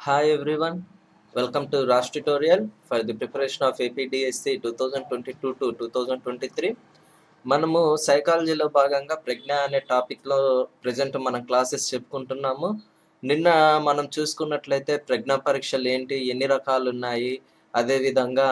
Hi everyone, welcome to Rash tutorial for the preparation of APDSC 2022 to 2023. మనము సైకాలజీలో భాగంగా ప్రజ్ఞ అనే టాపిక్లో ప్రజెంట్ మనం క్లాసెస్ చెప్పుకుంటున్నాము. నిన్న మనం చూసుకున్నట్లయితే ప్రజ్ఞా పరీక్షలు ఏంటి, ఎన్ని రకాలు ఉన్నాయి, అదేవిధంగా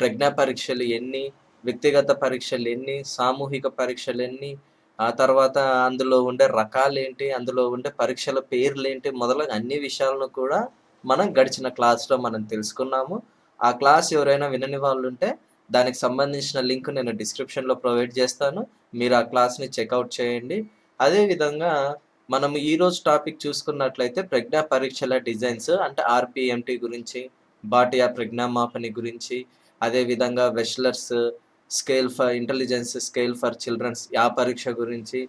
ప్రజ్ఞా పరీక్షలు ఎన్ని, వ్యక్తిగత పరీక్షలు ఎన్ని, సామూహిక పరీక్షలు ఎన్ని, ఆ తర్వాత అందులో ఉండే రకాలేంటి, అందులో ఉండే పరీక్షల పేర్లేంటి, మొదలగు అన్ని విషయాలను కూడా మనం గడిచిన క్లాస్‌లో మనం తెలుసుకున్నాము. ఆ క్లాస్ ఎవరైనా వినని వాళ్ళుంటే దానికి సంబంధించిన లింక్ నేను డిస్క్రిప్షన్‌లో ప్రొవైడ్ చేస్తాను. మీరు ఆ క్లాస్‌ని చెక్‌ఔట్ చేయండి. అదేవిధంగా మనము ఈరోజు టాపిక్ చూసుకున్నట్లయితే ప్రజ్ఞా పరీక్షల డిజైన్స్ అంటే ఆర్‌పిఎంటీ గురించి, భాటియా ప్రజ్ఞా మాపని గురించి, అదేవిధంగా వెష్లర్స్ స్కేల్ ఫర్ చిల్డ్రన్స్ ఆ పరీక్ష గురించి,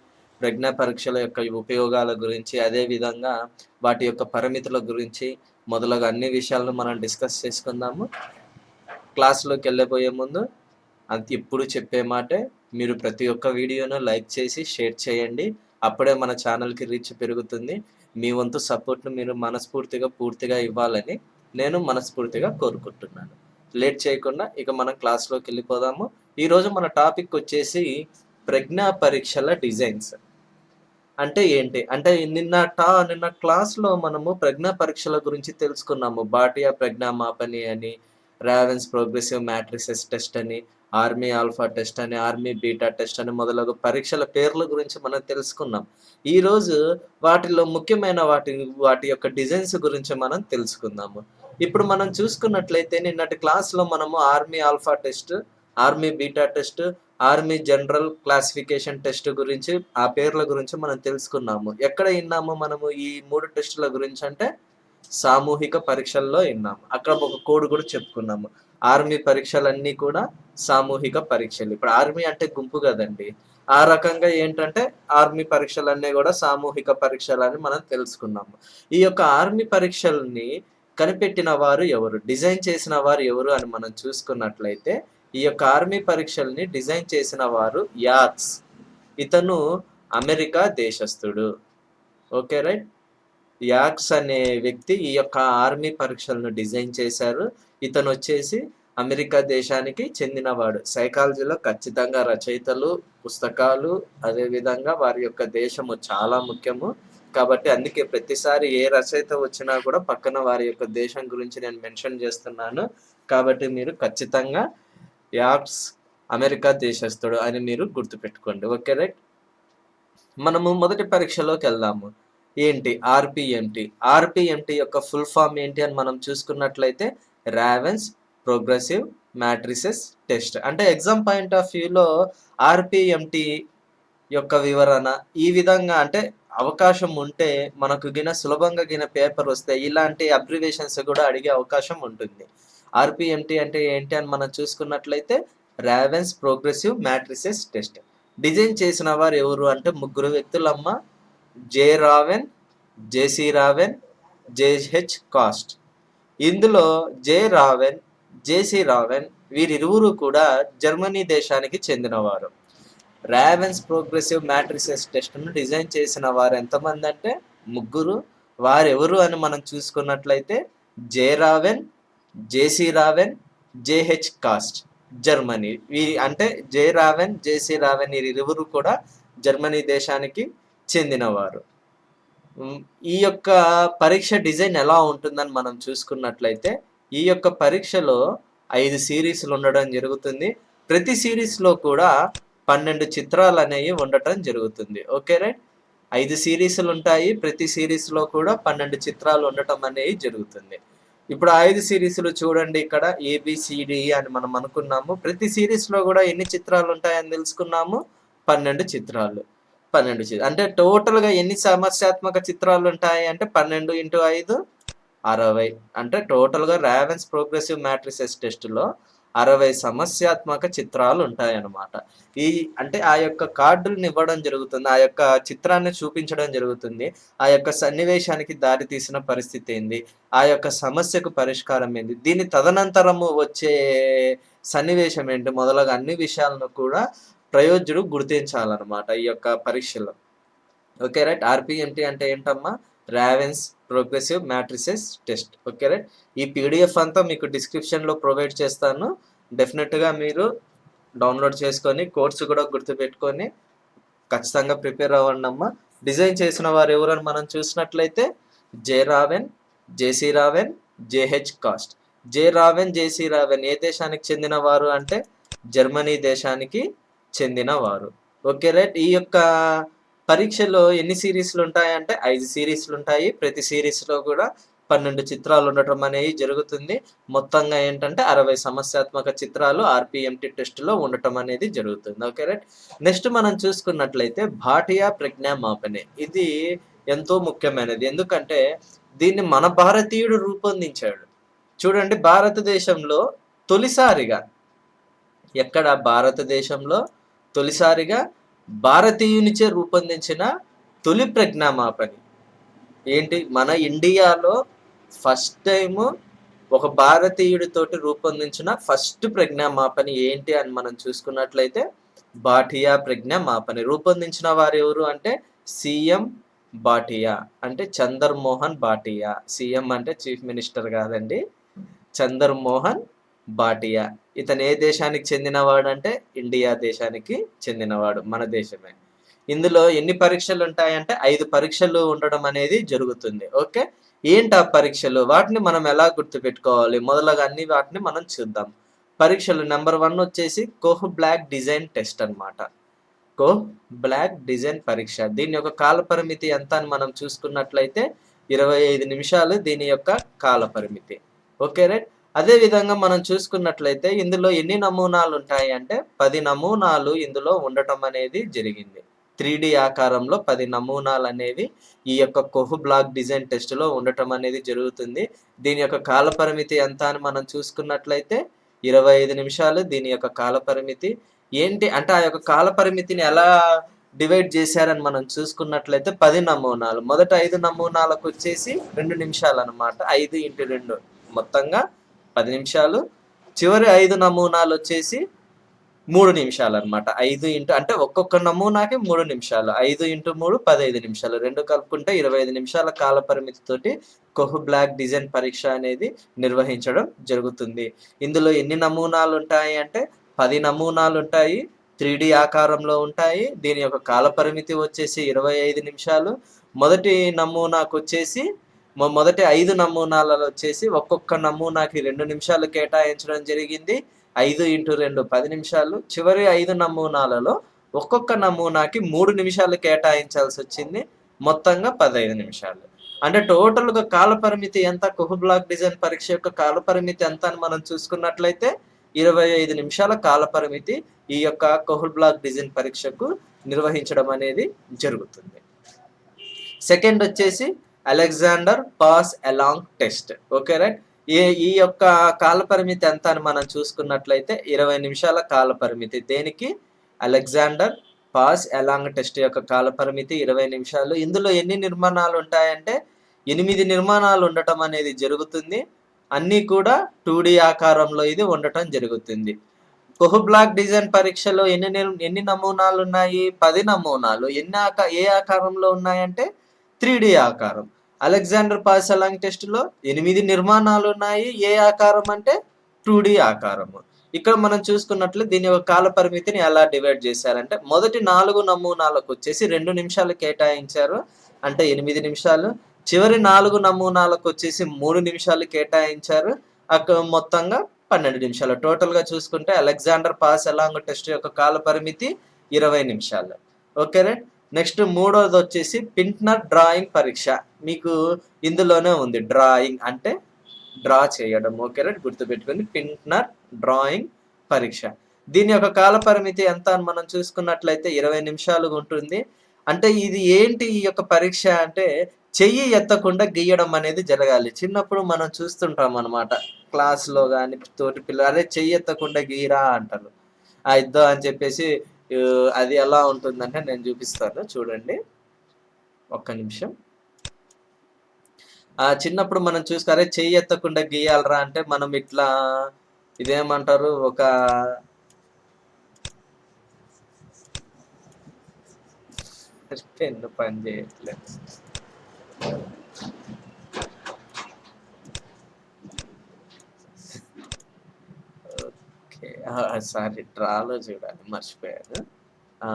ప్రజ్ఞా పరీక్షల యొక్క ఉపయోగాల గురించి, అదేవిధంగా వాటి యొక్క పరిమితుల గురించి మొదలగు అన్ని విషయాలను మనం డిస్కస్ చేసుకుందాము. క్లాస్లోకి వెళ్ళబోయే ముందు ఎప్పుడు చెప్పే మాటే, మీరు ప్రతి ఒక్క వీడియోను లైక్ చేసి షేర్ చేయండి. అప్పుడే మన ఛానల్కి రీచ్ పెరుగుతుంది. మీ వంతు సపోర్ట్ను మీరు పూర్తిగా ఇవ్వాలని నేను మనస్ఫూర్తిగా కోరుకుంటున్నాను. లేట్ చేయకుండా ఇక మనం క్లాస్లోకి వెళ్ళిపోదాము. ఈరోజు మన టాపిక్ వచ్చేసి ప్రజ్ఞా పరీక్షల డిజైన్స్ అంటే ఏంటి అంటే నిన్న క్లాస్లో మనము ప్రజ్ఞా పరీక్షల గురించి తెలుసుకున్నాము. భాటియా ప్రజ్ఞా మాపని అని, రావెన్స్ ప్రోగ్రెసివ్ మ్యాట్రిసెస్ టెస్ట్ అని, ఆర్మీ ఆల్ఫా టెస్ట్ అని, ఆర్మీ బీటా టెస్ట్ అని మొదలగు పరీక్షల పేర్ల గురించి మనం తెలుసుకున్నాం. ఈరోజు వాటిలో ముఖ్యమైన వాటి యొక్క డిజైన్స్ గురించి మనం తెలుసుకుందాము. ఇప్పుడు మనం చూసుకున్నట్లయితే నిన్నటి క్లాస్లో మనము army alpha test, army beta test, army general classification test గురించి ఆ పేర్ల గురించి మనం తెలుసుకున్నాము. ఎక్కడ విన్నాము మనము ఈ 3 టెస్టుల గురించి అంటే సామూహిక పరీక్షల్లో విన్నాము. అక్కడ ఒక కోడ్ కూడా చెప్పుకున్నాము. ఆర్మీ పరీక్షలన్నీ కూడా సామూహిక పరీక్షలు. ఇప్పుడు ఆర్మీ అంటే గుంపు కదండి. ఆ రకంగా ఏంటంటే ఆర్మీ పరీక్షలన్నీ కూడా సామూహిక పరీక్షలని మనం తెలుసుకున్నాము. ఈ యొక్క ఆర్మీ పరీక్షల్ని కనిపెట్టిన వారు ఎవరు, డిజైన్ చేసిన వారు ఎవరు అని మనం చూసుకున్నట్లయితే ఈ యొక్క ఆర్మీ పరీక్షల్ని డిజైన్ చేసిన వారు యాక్స్. ఇతను అమెరికా దేశస్థుడు. Okay right. యాక్స్ అనే వ్యక్తి ఈ యొక్క ఆర్మీ పరీక్షలను డిజైన్ చేశారు. ఇతను వచ్చేసి అమెరికా దేశానికి చెందినవాడు. సైకాలజీలో ఖచ్చితంగా రచయితలు, పుస్తకాలు, అదేవిధంగా వారి యొక్క దేశము చాలా ముఖ్యము. కాబట్టి అందుకే ప్రతిసారి ఏ రచయిత వచ్చినా కూడా పక్కన వారి యొక్క దేశం గురించి నేను మెన్షన్ చేస్తున్నాను. కాబట్టి మీరు ఖచ్చితంగా యాక్స్ అమెరికా దేశస్థుడు అని మీరు గుర్తుపెట్టుకోండి. Okay right. మనము మొదటి పరీక్షలోకి వెళ్దాము. ఏంటి ఆర్పిఎంటి. ఆర్పిఎంటి యొక్క ఫుల్ ఫామ్ ఏంటి అని మనం చూసుకున్నట్లయితే రావెన్స్ ప్రోగ్రెసివ్ మ్యాట్రిసెస్ టెస్ట్. అంటే ఎగ్జామ్ పాయింట్ ఆఫ్ వ్యూలో ఆర్పిఎంటి యొక్క వివరణ ఈ విధంగా అంటే అవకాశం ఉంటే మనకు సులభంగా పేపర్ వస్తే ఇలాంటి అబ్రివేషన్స్ కూడా అడిగే అవకాశం ఉంటుంది. ఆర్పిఎంటి అంటే ఏంటి అని మనం చూసుకున్నట్లయితే ravens progressive matrices test. Design చేసిన వారు ఎవరు అంటే ముగ్గురు వ్యక్తులమ్మ. జే రావెన్, జేసి రావెన్, జేహెచ్ కాస్ట్. ఇందులో జే రావెన్, జేసి రావెన్ వీరిరువురు కూడా జర్మనీ దేశానికి చెందినవారు. రావెన్స్ ప్రోగ్రెసివ్ మ్యాట్రిసెస్ టెస్ట్ను డిజైన్ చేసిన వారు ఎంతమంది అంటే ముగ్గురు. వారెవరు అని మనం చూసుకున్నట్లయితే జే రావెన్, జేసి రావెన్, జేహెచ్ కాస్ట్. జర్మనీ. అంటే జే రావెన్, జేసి రావెన్ వీరిరువురు కూడా జర్మనీ దేశానికి చెందినవారు. ఈ యొక్క పరీక్ష డిజైన్ ఎలా ఉంటుందని మనం చూసుకున్నట్లయితే ఈ యొక్క పరీక్షలో 5 సిరీస్లు ఉండడం జరుగుతుంది. ప్రతి సిరీస్లో కూడా 12 చిత్రాలు అనేవి ఉండటం జరుగుతుంది. Okay right. 5 సిరీస్లు ఉంటాయి. ప్రతి సిరీస్లో కూడా 12 చిత్రాలు ఉండటం అనేది జరుగుతుంది. ఇప్పుడు 5 సిరీస్లు చూడండి. ఇక్కడ ఏబిసిడి అని మనం అనుకున్నాము. ప్రతి సిరీస్లో కూడా ఎన్ని చిత్రాలు ఉంటాయని తెలుసుకున్నాము. 12 చిత్రాలు. 12 అంటే టోటల్గా ఎన్ని సమస్యాత్మక చిత్రాలు ఉంటాయి అంటే 12 × 5 60. అంటే టోటల్గా రావెన్స్ ప్రోగ్రెసివ్ మ్యాట్రిసెస్ టెస్ట్లో 60 సమస్యాత్మక చిత్రాలు ఉంటాయన్నమాట. అంటే ఆ యొక్క కార్డులను ఇవ్వడం జరుగుతుంది, ఆ యొక్క చిత్రాన్ని చూపించడం జరుగుతుంది, ఆ యొక్క సన్నివేశానికి దారి తీసిన పరిస్థితి ఏంది, ఆ యొక్క సమస్యకు పరిష్కారం ఏంది, దీని తదనంతరము వచ్చే సన్నివేశం ఏంటి, మొదలగు అన్ని విషయాలను కూడా ప్రయోజ్యుడు గుర్తించాలన్నమాట ఈ యొక్క పరీక్షలో. Okay right. ఆర్పిఎంటి అంటే ఏంటమ్మా? Ravens progressive matrices test. Okay right. ఈ పీడిఎఫ్ అంతా మీకు డిస్క్రిప్షన్లో ప్రొవైడ్ చేస్తాను. డెఫినెట్గా మీరు డౌన్లోడ్ చేసుకొని కోర్సు కూడా గుర్తుపెట్టుకొని ఖచ్చితంగా ప్రిపేర్ అవ్వండి అమ్మా. డిజైన్ చేసిన వారు ఎవరని మనం చూసినట్లయితే జే రావెన్, జేసీ రావెన్, జేహెచ్ కాస్ట్. జే రావెన్, జేసీ రావెన్ ఏ దేశానికి చెందిన వారు అంటే జర్మనీ దేశానికి చెందిన వారు. Okay right. ఈ యొక్క పరీక్షలో ఎన్ని సిరీస్లు ఉంటాయంటే 5 సిరీస్లు ఉంటాయి. ప్రతి సిరీస్లో కూడా 12 చిత్రాలు ఉండటం అనేది జరుగుతుంది. మొత్తంగా ఏంటంటే 60 సమస్యాత్మక చిత్రాలు ఆర్పిఎంటి టెస్ట్లో ఉండటం అనేది జరుగుతుంది. Okay right. నెక్స్ట్ మనం చూసుకున్నట్లయితే భాటియా ప్రజ్ఞా మాపనే. ఇది ఎంతో ముఖ్యమైనది. ఎందుకంటే దీన్ని మన భారతీయుడు రూపొందించాడు. చూడండి, భారతదేశంలో తొలిసారిగా భారతదేశంలో తొలిసారిగా భారతీయునిచే రూపొందించిన తొలి ప్రజ్ఞామాపని ఏంటి? మన ఇండియాలో ఫస్ట్ టైము ఒక భారతీయుడితోటి రూపొందించిన ఫస్ట్ ప్రజ్ఞామాపని ఏంటి అని మనం చూసుకున్నట్లయితే భాటియా ప్రజ్ఞామాపని. రూపొందించిన వారు ఎవరు అంటే సీఎం భాటియా, అంటే చందర్మోహన్ భాటియా. సీఎం అంటే చీఫ్ మినిస్టర్ కాదండి, చందర్మోహన్ భాటియా. ఇతను ఏ దేశానికి చెందినవాడు అంటే ఇండియా దేశానికి చెందినవాడు, మన దేశమే. ఇందులో ఎన్ని పరీక్షలు ఉంటాయంటే 5 పరీక్షలు ఉండడం అనేది జరుగుతుంది. ఓకే, ఏంటి ఆ పరీక్షలు? వాటిని మనం ఎలా గుర్తుపెట్టుకోవాలి? మొదలగా అన్ని వాటిని మనం చూద్దాం. పరీక్షలు నెంబర్ 1 వచ్చేసి కోహ్ బ్లాక్ డిజైన్ టెస్ట్ అన్నమాట. కోహ్ బ్లాక్ డిజైన్ పరీక్ష. దీని యొక్క కాల పరిమితి ఎంత అని మనం చూసుకున్నట్లయితే 25 నిమిషాలు దీని యొక్క కాల పరిమితి. Okay right. అదే విధంగా మనం చూసుకున్నట్లయితే ఇందులో ఎన్ని నమూనాలు ఉంటాయి అంటే 10 నమూనాలు ఇందులో ఉండటం అనేది జరిగింది. 3D ఆకారంలో 10 నమూనాలు అనేవి ఈ యొక్క కోహ్ బ్లాక్ డిజైన్ టెస్ట్లో ఉండటం అనేది జరుగుతుంది. దీని యొక్క కాల పరిమితి ఎంత అని మనం చూసుకున్నట్లయితే 25 నిమిషాలు దీని యొక్క కాల పరిమితి. ఏంటి అంటే ఆ యొక్క కాల పరిమితిని ఎలా డివైడ్ చేశారని మనం చూసుకున్నట్లయితే 10 నమూనాలు, మొదట 5 నమూనాలకు వచ్చేసి 2 నిమిషాలు అనమాట. 5 × 2 మొత్తంగా 10 నిమిషాలు. చివరి 5 నమూనాలు వచ్చేసి 3 నిమిషాలు అనమాట. 5 అంటే ఒక్కొక్క నమూనాకి 3 నిమిషాలు. 5 × 3 15 నిమిషాలు. 2 కలుపుకుంటే 25 నిమిషాల కాల పరిమితితోటి కోహ్ బ్లాక్ డిజైన్ పరీక్ష అనేది నిర్వహించడం జరుగుతుంది. ఇందులో ఎన్ని నమూనాలు ఉంటాయి అంటే 10 నమూనాలు ఉంటాయి. 3D ఆకారంలో ఉంటాయి. దీని యొక్క కాల పరిమితి వచ్చేసి 25 నిమిషాలు. మొదటి నమూనాకు వచ్చేసి మొదటి 5 నమూనాలలో వచ్చేసి ఒక్కొక్క నమూనాకి 2 నిమిషాలు కేటాయించడం జరిగింది. 5 × 2 10 నిమిషాలు. చివరి 5 నమూనాలలో ఒక్కొక్క నమూనాకి 3 నిమిషాలు కేటాయించాల్సి వచ్చింది. మొత్తంగా 15 నిమిషాలు. అంటే టోటల్గా కాల పరిమితి ఎంత? కోహ్ బ్లాక్ డిజైన్ పరీక్ష యొక్క కాల పరిమితి ఎంత అని మనం చూసుకున్నట్లయితే 25 నిమిషాల కాల పరిమితి ఈ యొక్క కోహ్ బ్లాక్ డిజైన్ పరీక్షకు నిర్వహించడం అనేది జరుగుతుంది. సెకండ్ వచ్చేసి Alexander pass along test. Okay right. ఈ యొక్క కాల పరిమితి ఎంత అని మనం చూసుకున్నట్లయితే 20 నిమిషాల కాల పరిమితి. దేనికి? అలెగ్జాండర్ పాస్ అలాంగ్ టెస్ట్ యొక్క కాల పరిమితి 20 నిమిషాలు. ఇందులో ఎన్ని నిర్మాణాలు ఉంటాయంటే 8 నిర్మాణాలు ఉండటం అనేది జరుగుతుంది. అన్నీ కూడా 2D ఆకారంలో ఇది ఉండటం జరుగుతుంది. కోహ్ బ్లాక్ డిజైన్ పరీక్షలో ఎన్ని నమూనాలు ఉన్నాయి? 10 నమూనాలు. ఏ ఆకారంలో ఉన్నాయంటే 3D ఆకారం. అలెగ్జాండర్ పాస్ అలాంగ్ టెస్ట్లో 8 నిర్మాణాలు ఉన్నాయి. ఏ ఆకారం అంటే 2D ఆకారము. ఇక్కడ మనం చూసుకున్నట్లు దీని యొక్క కాల పరిమితిని ఎలా డివైడ్ చేశారంటే మొదటి 4 నమూనాలకు వచ్చేసి 2 నిమిషాలు కేటాయించారు, అంటే 8 నిమిషాలు. చివరి 4 నమూనాలకు వచ్చేసి 3 నిమిషాలు కేటాయించారు, అక్కడ మొత్తంగా 12 నిమిషాలు. టోటల్గా చూసుకుంటే అలెగ్జాండర్ పాస్ అలాంగ్ టెస్ట్ యొక్క కాల పరిమితి 20 నిమిషాలు. Okay right. నెక్స్ట్ మూడోది వచ్చేసి పింట్నర్ డ్రాయింగ్ పరీక్ష. మీకు ఇందులోనే ఉంది, డ్రాయింగ్ అంటే డ్రా చేయడం. ఓకే రైట్, గుర్తుపెట్టుకుని పింట్నర్ డ్రాయింగ్ పరీక్ష. దీని యొక్క కాల పరిమితి ఎంత అని మనం చూసుకున్నట్లయితే 20 నిమిషాలు ఉంటుంది. అంటే ఇది ఏంటి ఈ యొక్క పరీక్ష అంటే చెయ్యి ఎత్తకుండా గీయడం అనేది జరగాలి. చిన్నప్పుడు మనం చూస్తుంటాం అనమాట, క్లాస్లో కానీ తోటి పిల్లలు అరే చెయ్యి ఎత్తకుండా గీరా అంటారు. ఆ ఇద్దో అని చెప్పేసి అది ఎలా ఉంటుందంటే నేను చూపిస్తాను చూడండి, ఒక్క నిమిషం. చిన్నప్పుడు మనం చూసుకారే చెయ్యి ఎత్తకుండా గీయాలరా అంటే మనం ఇట్లా ఇదేమంటారు, ఒక పెన్ను పని చేయట్లేదు. సారీ, డ్రాలో చూడాలి, మర్చిపోయాను. ఆ!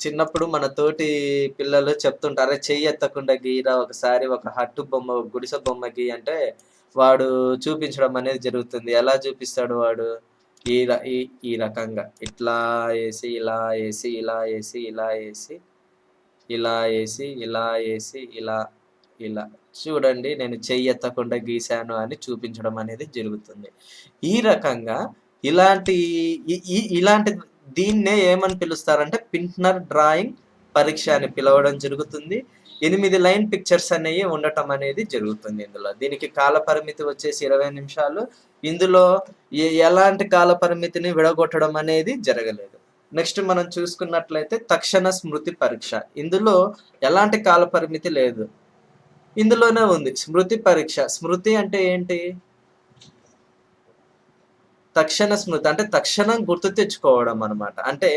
చిన్నప్పుడు మన తోటి పిల్లలు చెప్తుంటారు, "అరె! చెయ్యి ఎత్తకుండా గీయరా ఒకసారి, ఒక హట్టు బొమ్మ, గుడిసె బొమ్మ గీయి" అంటే వాడు చూపించడం అనేది జరుగుతుంది. ఎలా చూపిస్తాడు వాడు? ఈ ర ఈ ఈ రకంగా ఇట్లా ఏసి, ఇలా ఏసి, ఇలా ఏసి, ఇలా ఏసి, ఇలా ఏసి, ఇలా ఏసి, ఇలా చూడండి నేను చెయ్యెత్తకుండా గీశాను అని చూపించడం అనేది జరుగుతుంది. ఈ రకంగా ఇలాంటి ఇలాంటి దీన్నే ఏమని పిలుస్తారంటే పింట్నర్ డ్రాయింగ్ పరీక్ష అని పిలవడం జరుగుతుంది. 8 లైన్ పిక్చర్స్ అనేవి ఉండటం అనేది జరుగుతుంది ఇందులో. దీనికి కాల పరిమితి వచ్చేసి 20 నిమిషాలు. ఇందులో ఎలాంటి కాల పరిమితిని విడగొట్టడం అనేది జరగలేదు. నెక్స్ట్ మనం చూసుకున్నట్లయితే తక్షణ స్మృతి పరీక్ష. ఇందులో ఎలాంటి కాల పరిమితి లేదు. ఇందులోనే ఉంది స్మృతి పరీక్ష. స్మృతి అంటే ఏంటి? తక్షణ స్మృతి అంటే తక్షణం గుర్తు తెచ్చుకోవడం అనమాట. అంటే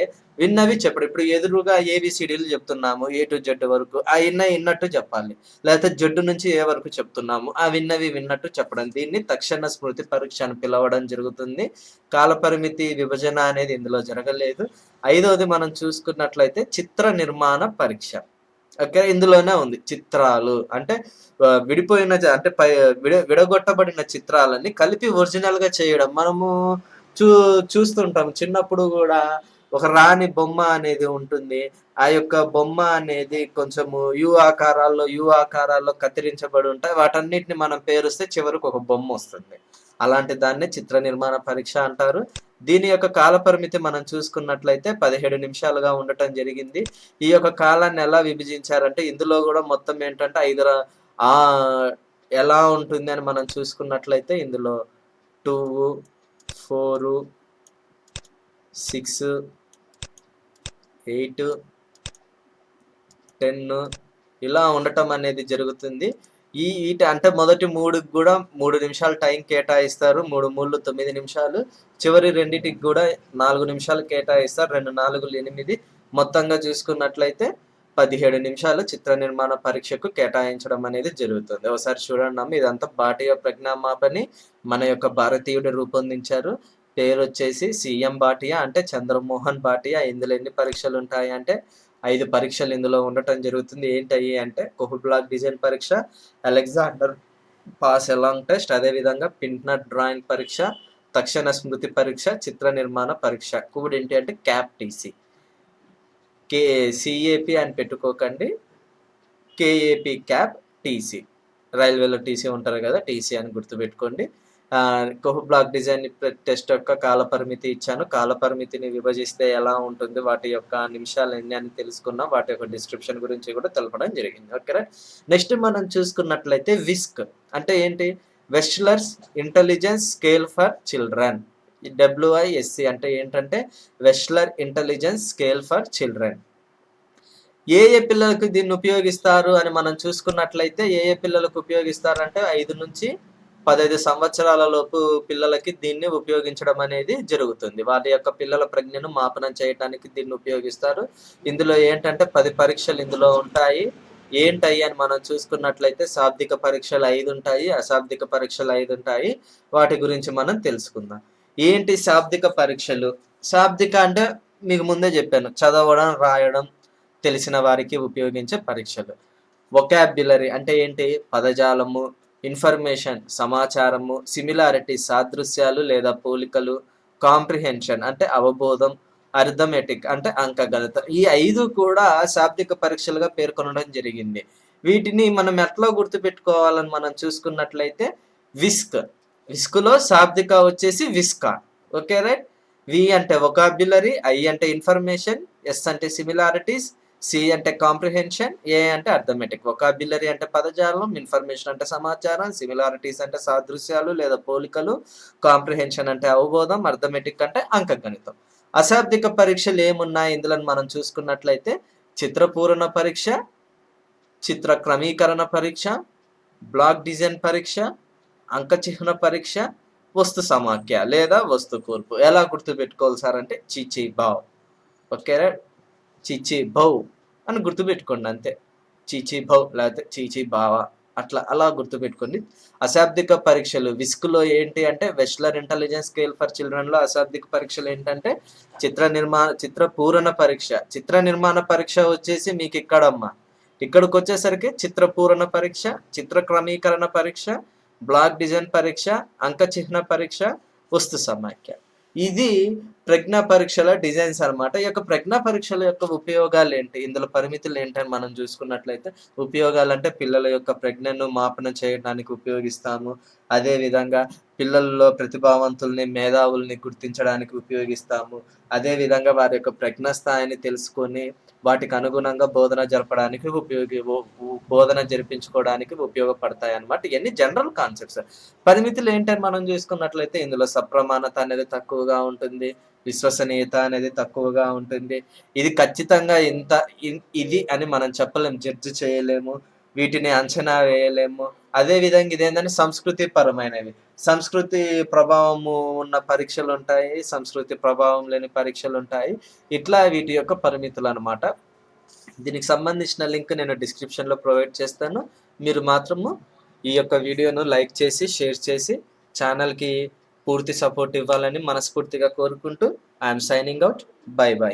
విన్నవి చెప్పడం. ఇప్పుడు ఎదురుగా ఏబిసిడీలు చెప్తున్నాము, ఏ టు జెడ్ వరకు. ఆ ఇన్నట్టు చెప్పాలి. లేకపోతే జెడ్ నుంచి ఏ వరకు చెప్తున్నాము, ఆ విన్నవి విన్నట్టు చెప్పడం. దీన్ని తక్షణ స్మృతి పరీక్ష అని పిలవడం జరుగుతుంది. కాలపరిమితి విభజన అనేది ఇందులో జరగలేదు. 5వది మనం చూసుకున్నట్లయితే చిత్ర నిర్మాణ పరీక్ష. ఓకే. ఇందులోనే ఉంది. చిత్రాలు అంటే విడిపోయిన అంటే విడగొట్టబడిన చిత్రాలని కలిపి ఒరిజినల్‌గా చేయడం. మనము చూ చూస్తుంటాం. చిన్నప్పుడు గూడా ఒక రాణి బొమ్మ అనేది ఉంటుంది. ఆ యొక్క బొమ్మ అనేది కొంచెము యు ఆకారాల్లో కత్తిరించబడి ఉంటాయి. వాటన్నిటిని మనం పేరుస్తే చివరికి ఒక బొమ్మొస్తుంది. అలాంటి దాన్నే చిత్ర నిర్మాణ పరీక్ష అంటారు. దీని యొక్క కాల పరిమితి మనం చూసుకున్నట్లయితే 17 నిమిషాలుగా ఉండటం జరిగింది. ఈ యొక్క కాలాన్ని ఎలా విభజించారంటే ఇందులో గూడా మొత్తం ఏంటంటే ఎలా ఉంటుంది అని మనం చూసుకున్నట్లయితే ఇందులో 2, 4, 6, 8, 10 ఇలా ఉండటం అనేది జరుగుతుంది. అంటే మొదటి 3కి గూడా 3 నిమిషాలు టైం కేటాయిస్తారు. 3 3లు 9 నిమిషాలు. చివరి రెండిటికి గూడా 4 నిమిషాలు కేటాయిస్తారు. 2 4లు 8. మొత్తంగా చూసుకున్నట్లయితే 17 నిమిషాలు చిత్ర నిర్మాణ పరీక్షకు కేటాయించడం అనేది జరుగుతుంది. ఒకసారి చూడండమ్మా, ఇదంతా భాటియా ప్రజ్ఞామాపని మన యొక్క భారతీయుడు రూపొందించారు. పేరొచ్చేసి సీఎం భాటియా అంటే చంద్రమోహన్ భాటియా. ఇందులో ఎన్ని పరీక్షలు ఉంటాయి అంటే 5 పరీక్షలు ఇందులో ఉండటం జరుగుతుంది. ఏంటయ్యి అంటే కోహ్ బ్లాక్ డిజైన్ పరీక్ష, అలెగ్జాండర్ పాస్ ఎలాంగ్ టెస్ట్, అదేవిధంగా పింట్నర్ డ్రాయింగ్ పరీక్ష, తక్షణ స్మృతి పరీక్ష, చిత్ర నిర్మాణ పరీక్ష. కోడ్ ఏంటి అంటే క్యాప్ టీసీ. సిఏపి అని పెట్టుకోకండి, కేఏపి క్యాప్ టీసీ. రైల్వేలో టీసీ ఉంటారు కదా, టీసీ అని గుర్తుపెట్టుకోండి. కోహ్ బ్లాక్ డిజైన్ టెస్ట్ యొక్క కాల పరిమితి ఇచ్చాను. కాల పరిమితిని విభజిస్తే ఎలా ఉంటుంది, వాటి యొక్క నిమిషాలు ఎన్ని అని తెలుసుకున్నాం. వాటి యొక్క డిస్క్రిప్షన్ గురించి కూడా తెలపడం జరిగింది. ఓకే. నెక్స్ట్ మనం చూసుకున్నట్లయితే విస్క్ అంటే ఏంటి? Wechsler's intelligence scale for children. WISC అంటే ఏంటంటే Wechsler intelligence scale for children. ఏ పిల్లలకు దీన్ని ఉపయోగిస్తారు అని మనం చూసుకున్నట్లయితే ఏ పిల్లలకు ఉపయోగిస్తారంటే 5 నుంచి 15 సంవత్సరాల లోపు పిల్లలకి దీన్ని ఉపయోగించడం అనేది జరుగుతుంది. వాటి యొక్క పిల్లల ప్రజ్ఞను మాపనం చేయడానికి దీన్ని ఉపయోగిస్తారు. ఇందులో ఏంటంటే 10 పరీక్షలు ఇందులో ఉంటాయి. ఏంటయ్యి అని మనం చూసుకున్నట్లయితే శాబ్దిక పరీక్షలు 5 ఉంటాయి, అశాబ్దిక పరీక్షలు 5 ఉంటాయి. వాటి గురించి మనం తెలుసుకుందాం. ఏంటి శాబ్దిక పరీక్షలు? శాబ్దిక అంటే మీకు ముందే చెప్పాను, చదవడం, రాయడం తెలిసిన వారికి ఉపయోగించే పరీక్షలు. వొకాబ్యులరీ అంటే ఏంటి? పదజాలము, ఇన్ఫర్మేషన్ సమాచారము, సిమిలారిటీ సాదృశ్యాలు లేదా పోలికలు, కాంప్రిహెన్షన్ అంటే అవబోధం, అర్థమెటిక్ అంటే అంకగణితం. ఈ 5 కూడా శాబ్దిక పరీక్షలుగా పేర్కొనడం జరిగింది. వీటిని మనం ఎట్లా గుర్తుపెట్టుకోవాలని మనం చూసుకున్నట్లయితే విస్క్లో శాబ్దిక వచ్చేసి విస్కా. Okay right. వి అంటే వొకాబ్యులరీ, ఐ అంటే ఇన్ఫర్మేషన్, ఎస్ అంటే సిమిలారిటీస్, సి అంటే కాంప్రిహెన్షన్, ఏ అంటే అర్థమెటిక్. వొకాబ్యులరీ అంటే పదజాలం, ఇన్ఫర్మేషన్ అంటే సమాచారం, సిమిలారిటీస్ అంటే సాదృశ్యాలు లేదా పోలికలు, కాంప్రిహెన్షన్ అంటే అవబోధం, అర్థమెటిక్ అంటే అంకగణితం. అశాబ్దిక పరీక్షలు ఏమున్నాయి ఇందులో మనం చూసుకున్నట్లయితే చిత్రపూరణ పరీక్ష, చిత్ర క్రమీకరణ పరీక్ష, బ్లాక్ డిజైన్ పరీక్ష, అంకచిహ్న పరీక్ష, వస్తు సమాఖ్య లేదా వస్తు కూర్పు. ఎలా గుర్తుపెట్టుకోవాలి సార్ అంటే చిచి బావ్. Okay right. చిచి భౌ అని గుర్తుపెట్టుకోండి అంతే. చీచీ భౌ లేకపోతే చీచీ బావ. అలా గుర్తుపెట్టుకోండి. అశాబ్దిక పరీక్షలు విస్క్‌లో ఏంటి అంటే వెస్లర్ ఇంటెలిజెన్స్ స్కేల్ ఫర్ చిల్డ్రన్‌లో అశాబ్దిక పరీక్షలు ఏంటంటే చిత్ర పూరణ పరీక్ష. చిత్ర నిర్మాణ పరీక్ష వచ్చేసి మీకిక్కడమ్మా. ఇక్కడికొచ్చేసరికి చిత్ర పూరణ పరీక్ష, చిత్ర క్రమీకరణ పరీక్ష, బ్లాక్ డిజైన్ పరీక్ష, అంక చిహ్న పరీక్ష, వస్తు సమాఖ్య. ఇది ప్రజ్ఞా పరీక్షల డిజైన్స్ అన్నమాట. ఈ యొక్క ప్రజ్ఞా పరీక్షల యొక్క ఉపయోగాలేంటి? ఇందులో పరిమితులేంటని మనం చూసుకున్నట్లయితే, ఉపయోగాలంటే పిల్లల యొక్క ప్రజ్ఞను మాపన చేయడానికి ఉపయోగిస్తాము. అదే విధంగా పిల్లల్లో ప్రతిభావంతుల్ని, మేధావుల్ని గుర్తించడానికి ఉపయోగిస్తాము. అదే విధంగా వారి యొక్క ప్రజ్ఞా స్థాయిని తెలుసుకొని, వాటికి అనుగుణంగా బోధన జరపడానికి బోధన జరిపించుకోవడానికి ఉపయోగపడతాయన్నమాట. ఇయన్నీ జనరల్ కాన్సెప్ట్స్. పరిమితులేంటని మనం చూసుకున్నట్లయితే, ఇందులో సప్రమాణత అనేది తక్కువగా ఉంటుంది. విశ్వసనీయత అనేది తక్కువగా ఉంటుంది. ఇది ఖచ్చితంగా ఇది అని మనం చెప్పలేము. జడ్జ్ చేయలేము. వీటిని అంచనా వేయలేము. అదే విధంగా ఇదేంటంటే సంస్కృతి పరమైనవి. సంస్కృతి ప్రభావము ఉన్న పరీక్షలుంటాయి. సంస్కృతి ప్రభావం లేని పరీక్షలుంటాయి. ఇట్లా వీటి యొక్క పరిమితులనమాట. దీనికి సంబంధించిన లింక్ నేను డిస్క్రిప్షన్‌లో ప్రొవైడ్ చేస్తాను. మీరు మాత్రము ఈ యొక్క వీడియోను లైక్ చేసి, షేర్ చేసి ఛానల్‌కి పూర్తి సపోర్ట్ ఇవ్వాలని మనస్ఫూర్తిగా కోరుకుంటూ I am signing out. By by.